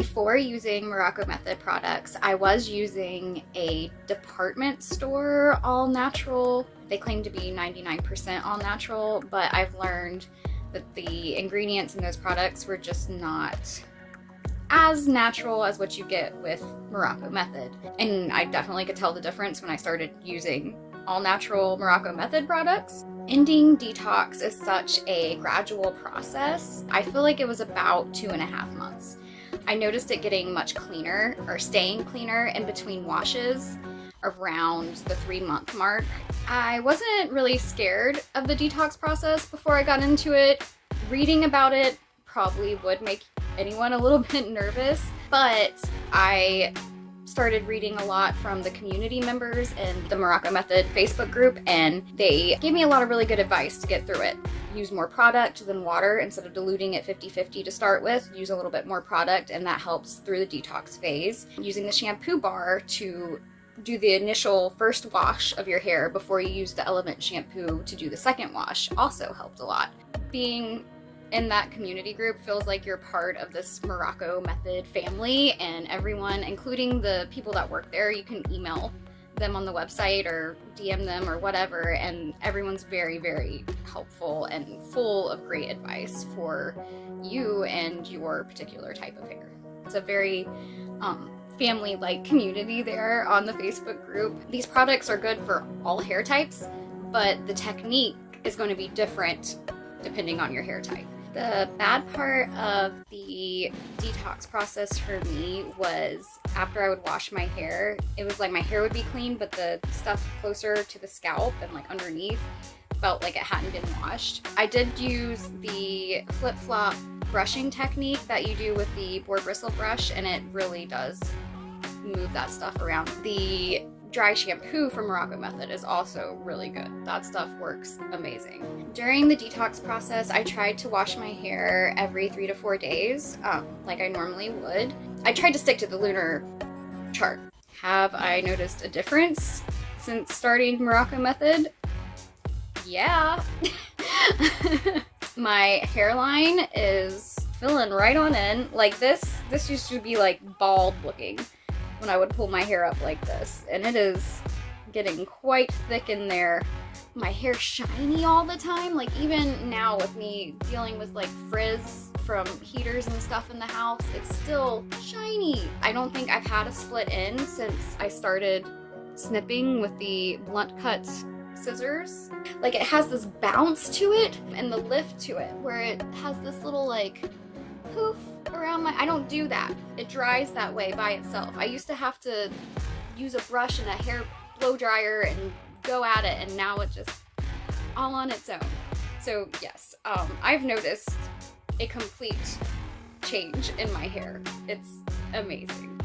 Before using Morrocco Method products, I was using a department store all natural. They claim to be 99% all natural, but I've learned that the ingredients in those products were just not as natural as what you get with Morrocco Method. And I definitely could tell the difference when I started using all natural Morrocco Method products. Ending detox is such a gradual process. I feel like it was about 2.5 months. I noticed it getting much cleaner, or staying cleaner, in between washes around the 3-month mark. I wasn't really scared of the detox process before I got into it. Reading about it probably would make anyone a little bit nervous, but I started reading a lot from the community members in the Morrocco Method Facebook group, and they gave me a lot of really good advice to get through it. Use more product than water. Instead of diluting it 50-50 to start with, use a little bit more product, and that helps through the detox phase. Using the shampoo bar to do the initial first wash of your hair before you use the Element shampoo to do the second wash also helped a lot. Being in that community group feels like you're part of this Morrocco Method family, and everyone, including the people that work there, you can email them on the website or DM them or whatever, and everyone's very, very helpful and full of great advice for you and your particular type of hair. It's a very family-like community there on the Facebook group. These products are good for all hair types, but the technique is going to be different depending on your hair type. The bad part of the detox process for me was after I would wash my hair, it was like my hair would be clean, but the stuff closer to the scalp and like underneath felt like it hadn't been washed. I did use the flip-flop brushing technique that you do with the boar bristle brush, and it really does move that stuff around. The dry shampoo from Morrocco Method is also really good. That stuff works amazing. During the detox process, I tried to wash my hair every 3 to 4 days, like I normally would. I tried to stick to the lunar chart. Have I noticed a difference since starting Morrocco Method? Yeah. My hairline is filling right on in. Like this used to be like bald looking when I would pull my hair up like this, and it is getting quite thick in there. My hair's shiny all the time, like even now with me dealing with like frizz from heaters and stuff in the house, it's still shiny. I don't think I've had a split end since I started snipping with the blunt cut scissors. Like it has this bounce to it and the lift to it where it has this little like poof around I don't do that. It dries that way by itself. I used to have to use a brush and a hair blow dryer and go at it, and now it's just all on its own. So yes, I've noticed a complete change in my hair. It's amazing.